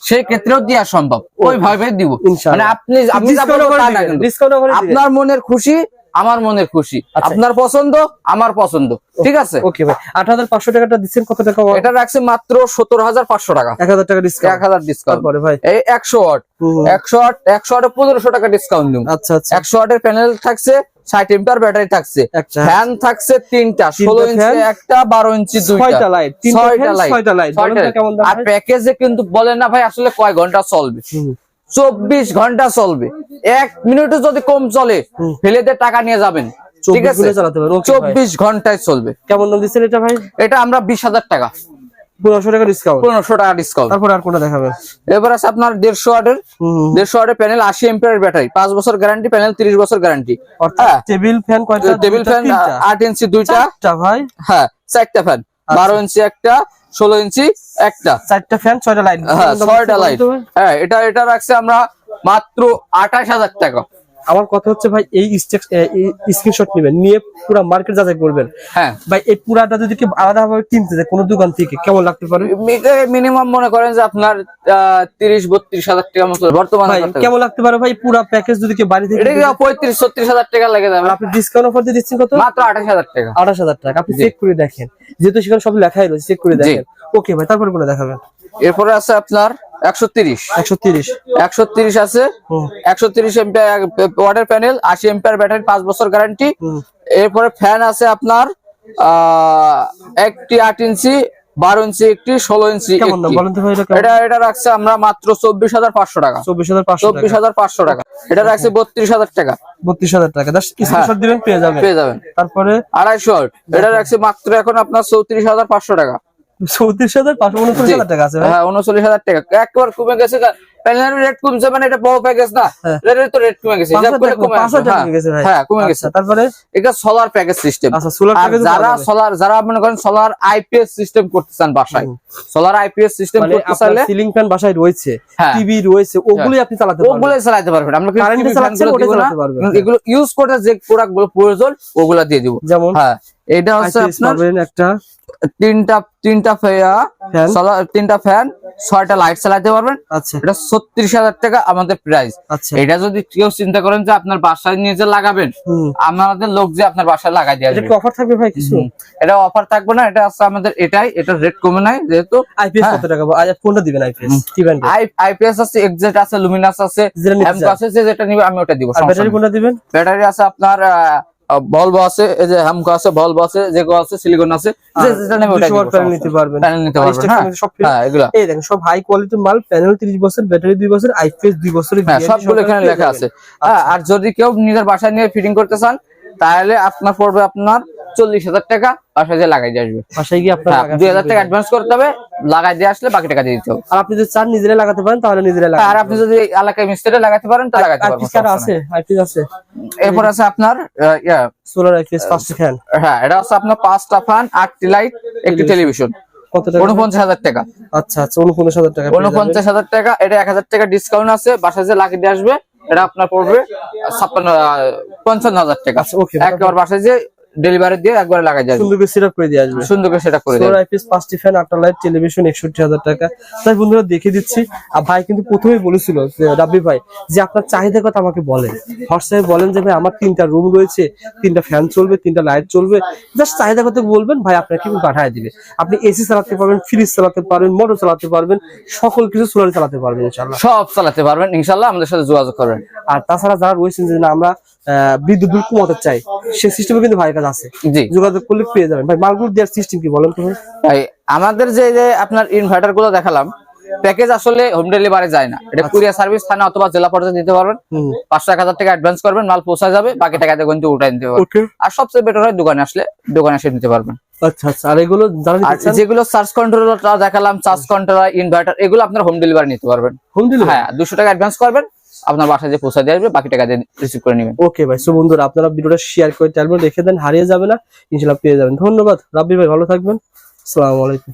সেই ক্ষেত্রেও দেওয়া সম্ভব, ওইভাবে দিব। ইনশাআল্লাহ। মানে আপনি আমি যা Discount বলবো করে তা না দিবেন, কিন্তু। discount করে দিবেন। আপনার মনের খুশি আমার মনের খুশি, আচ্ছা। আপনার পছন্দ আমার পছন্দ, ঠিক আছে। ওকে ভাই, 8,500 টাকাটা দিচ্ছেন কত টাকা? এটা রাখছে মাত্র 17,500 টাকা। 1,000 টাকা ডিসকাউন্ট। 1,000 ডিসকাউন্ট। তারপরে ভাই এই 100 ওয়াট, 100 ওয়াট 1500 টাকা ডিসকাউন্ট দিব। আচ্ছা আচ্ছা 100 ওয়াটের প্যানেল থাকছে, 60 এম্পিয়ার ব্যাটারি থাকছে, একটা। ফ্যান থাকছে 3টা, 16 ইঞ্চি ফ্যান, একটা, 12 ইঞ্চি দুইটা, 6টা লাইট, 3টা ফ্যান 6টা লাইট। বলেন তো কেমন দাম আর ভাই? প্যাকেজে কিন্তু বলেন না ভাই আসলে কয় ঘন্টা চলবে? 24 ঘন্টা চলবে। 1 মিনিটও যদি কম চলে ফেলে দিয়ে টাকা নিয়ে যাবেন, ঠিক 24 আছে। ঘন্টা চালাতে পারবেন। ওকে ভাই। 24 ঘন্টায় চলবে। কেমন দাম দিচ্ছেন এটা ভাই? এটা আমরা 20,000 টাকা, 1500 টাকা ডিসকাউন্ট। 1500 টাকা ডিসকাউন্ট। তারপর আর কোনটা দেখাবেন? এবার আছে আপনার 150 ওয়াটের, 150 ওয়াটের প্যানেল, 80 এম্পিয়ার ব্যাটারি, 5 বছর গ্যারান্টি, প্যানেল 30 বছর গ্যারান্টি। অর্থাৎ টেবিল ফ্যান কয়টা? টেবিল ফ্যান 8 ইঞ্চি দুইটা, 4টা ভাই। হ্যাঁ 4টা ফ্যান, 12 ইঞ্চি একটা, 16 ইঞ্চি একটা, 4টা ফ্যান 6টা লাইট। হ্যাঁ 6টা লাইট। হ্যাঁ এটা রাখছে আমরা মাত্র 28,000 টাকা। আমার কথা হচ্ছে ভাই এই স্ক্রিনশট নেবেন, নিয়ে পুরো মার্কেট যাচাই করবেন হ্যাঁ ভাই। এই পুরাটা যদি কেউ আলাদাভাবে কিনতে যায় কোনো দোকান থেকে কেমন লাগতে পারে মিনিমাম মনে করেন যে আপনার 30-32,000 টাকা মতো বর্তমানে ভাই? কেমন লাগতে পারে ভাই পুরো প্যাকেজ যদি কেউ বাড়ি থেকে এটা 35-36,000 টাকা লেগে যাবে। আপনি ডিসকাউন্ট অফার দিয়ে দিচ্ছেন কত? মাত্র 28,000 টাকা। 28,000 টাকা। আপনি চেক করে দেখেন, যেহেতু সেখানে সব লেখাই রয়েছে, চেক করে দেখেন। ওকে ভাই, তারপরে কোনটা দেখাবেন? এরপরে আছে আপনার 130 130 আছে, 130 ampere water panel, 80 ampere battery, 5 বছর গ্যারান্টি। এরপরে ফ্যান আছে আপনার একটি 8 ইঞ্চি, 12 ইঞ্চি একটি, 16 ইঞ্চি কেমন দাম একটি। বলেন তো ভাই এটা কেমন? এটা রাখছে আমরা মাত্র 24,500 টাকা। 24,500 টাকা। 24,500 টাকা। এটা রাখছে 32,000 টাকা। 32,000 টাকা। জাস্ট স্ক্রিনশট দিবেন পেয়ে যাবেন। পেয়ে যাবেন। তারপরে 250, এটা রাখছে মাত্র এখন আপনার 34,500 টাকা। 34,500 টাকা আছে ভাই। হ্যাঁ 39,000 টাকা। একবার কমে গেছে, প্যানেলের রেট কমছে মানে এটা বড় প্যাকেজ না, হ্যাঁ। এর তো রেট কমে গেছে, হিসাব করে কমে 500 টাকা হ্যাঁ, গেছে ভাই। হ্যাঁ কমে গেছে। আচ্ছা, তারপরে এটা সোলার প্যাকেজ সিস্টেম। আচ্ছা, সোলার প্যাকেজ যারা মনে করেন সোলার আইপিএস সিস্টেম করতে চান বাসায়, সোলার আইপিএস সিস্টেম মানে করতে আপনার চাইলে সিলিং ফ্যান বাসায় রয়েছে, হ্যাঁ। টিভি রয়েছে, ওগুলোই আপনি চালাতে পারবেন। ওগুলো চালাতে পারবেন। আমরা কারেন্টে চালাচ্ছেন ওটা চালাতে পারবেন। এগুলো ইউজ করতে যে প্রোডাক্ট গুলো প্রয়োজন ওগুলো দিয়ে দিব। যেমন হ্যাঁ এটা হচ্ছে IPS আপনার পাবেন একটা তিনটা ফ্যান। সোলার, 3টা ফ্যান, 6টা লাইট চালাতে পারবেন। আচ্ছা এটা 36,000 টাকা আমাদের প্রাইস। আচ্ছা। এটা যদি কেউ চিন্তা করেন যে আপনার বাসায় নিয়ে যে লাগাবেন, হুম। আমাদের লোক যে আপনার বাসায় লাগাই দিয়ে এটা আসবে। কি অফার থাকবে ভাই কিছু? এটা অফার থাকবে না, এটা আছে আমাদের এটাই, এটা রেট কমে নাই যেহেতু। আইপিএস কত টাকা? কোনটা দিবেন আইপিএস? কি ব্র্যান্ড? আইপিএস আছে, এক্সেট আছে, লুমিনাস আছে, যেটা নিতে এমকো চান। আছে, যেটা নিবে আমি ওটা দিব। আর ব্যাটারি কোনটা দিবেন? ব্যাটারি আছে আপনার ভলভো আছে, এই যে হামকো আছে, ভলভো আছে, যেগুলো আছে, সিলিকন আছে, যেটা নেবে ওটা 200 ওয়াট প্যানেল নিতে পারবেন। প্যানেল নিতে আর পারবেন। স্টেপ হ্যাঁ ফ্যান সব free। হ্যাঁ এগুলা এই দেখেন সব হাই কোয়ালিটির মাল, প্যানেল 30 বছর, ব্যাটারি 2 বছর, আইপিএস 2 বছরের হ্যাঁ guarantee সবগুলো এখানে সহকারে লেখা পেয়ে আছে। যাবেন। হ্যাঁ আর যদি কেউ নিজের বাসায় নিয়ে ফিটিং করতে চান তাহলে আপনার পড়বে আপনার 40,000 টাকা, বাসায় যে লাগাই দিয়ে আসবে। বাসায় গিয়ে আপনার হ্যাঁ, লাগাতে 2,000 টাকা হবে। অ্যাডভান্স করতে হবে, লাগাই দিয়ে আসলে বাকি টাকা দিয়ে দিতে হবে। আর আপনি যদি চান নিজেরাই লাগাতে পারেন তাহলে নিজেরাই আর লাগাতে আপনি যদি এলাকায় মিস্ত্রি লাগাতে পারেন তো লাগাতে পারবেন। আইপিএস কার আছে? আইপিএস আছে। এরপর আছে আপনার সোলার আইপিএস ফার্স্ট ফ্যান হ্যাঁ এটা আছে আপনার 5টা ফ্যান, 8টি লাইট, একটি টেলিভিশন, কত টাকা? 49,000 টাকা। আচ্ছা আচ্ছা 49,000 টাকা পেয়ে যাবেন। 49,000 টাকা। এটা 1,000 টাকা ডিসকাউন্ট আছে, বাসায় যে লাগিয়ে দিয়ে আসবে এটা আপনার পড়বে 55,000 টাকা। আচ্ছা, okay, একবার বাসায় যে ডেলিভারি দিয়ে একবার লাগাই দিয়ে আসবে, সুন্দর করে সেটআপ করে দিয়ে আসবে। সুন্দর করে সেটা করে দেবে। সোলার আইপিএস 5টি ফ্যান, 8টা লাইট, টেলিভিশন 61,000 টাকা। তাই বন্ধুরা দেখে দিচ্ছি। আর ভাই কিন্তু প্রথমেই বলেছিল যে রাব্বি ভাই যে আপনার চাহিদার কথা আমাকে বলেন, হোয়াটসঅ্যাপে বলেন যে ভাই আমার 3টা রুম রয়েছে, 3টা ফ্যান চলবে, 3টা লাইট চলবে, জাস্ট চাহিদা কথা বলবেন, ভাই আপনাকে কিন্তু পাঠিয়ে দিবে। আপনি এসি চালাতে পারবেন, ফ্রিজ চালাতে পারবেন, মোটর চালাতে পারবেন, সকল কিছু সোলারে চালাতে পারবেন ইনশাআল্লাহ। সব চালাতে পারবেন ইনশাআল্লাহ, আমাদের সাথে যোগাযোগ করবেন। আর তাছাড়া যারা রয়েছেন যে না আমরা বিদ্যুৎ বিল কমাতে চাই, সেই সিস্টেমে কিন্তু ভাইয়ের কাছে আছে, জি যোগাযোগ করলে পেয়ে যাবেন। ভাই মালগুলো দেওয়ার সিস্টেম কি বলেন তো ভাই? ভাই আমাদের যে যে আপনার ইনভার্টার গুলো দেখালাম, প্যাকেজ আসলে হোম ডেলিভারি যায় না, এটা কুরিয়ার সার্ভিস থানা অথবা জেলা পর্যায়ে দিতে পারবেন। 500-1,000 টাকা অ্যাডভান্স করবেন, মাল পৌঁছা যাবে, বাকি টাকা দিয়ে কিন্তু উঠাই নিতে পারবেন। ওকে। আর সবচেয়ে বেটার হয় দোকানে আসলে দোকানে এসে নিতে পারবেন। আচ্ছা আচ্ছা। আর এগুলো যারা আর নিতে চান যেগুলো চার্জ কন্ট্রোলারটা দেখালাম, চার্জ কন্ট্রোলার, ইনভার্টার, এগুলো আপনার হোম ডেলিভারি নিতে পারবেন। Home delivery? হ্যাঁ 200 টাকা অ্যাডভান্স করবেন, আপনার বাসায় যে পৌঁছা দিয়ে আসবে, বাকি টাকা দিয়ে রিসিভ করে নেবেন। ওকে ভাই। সো বন্ধুরা আপনারা ভিডিওটা শেয়ার করে রেখে দেন, হারিয়ে যাবে না, ইনশাআল্লাহ পেয়ে যাবেন। ধন্যবাদ রাব্বি ভাই, ভালো থাকবেন। আসসালামু আলাইকুম।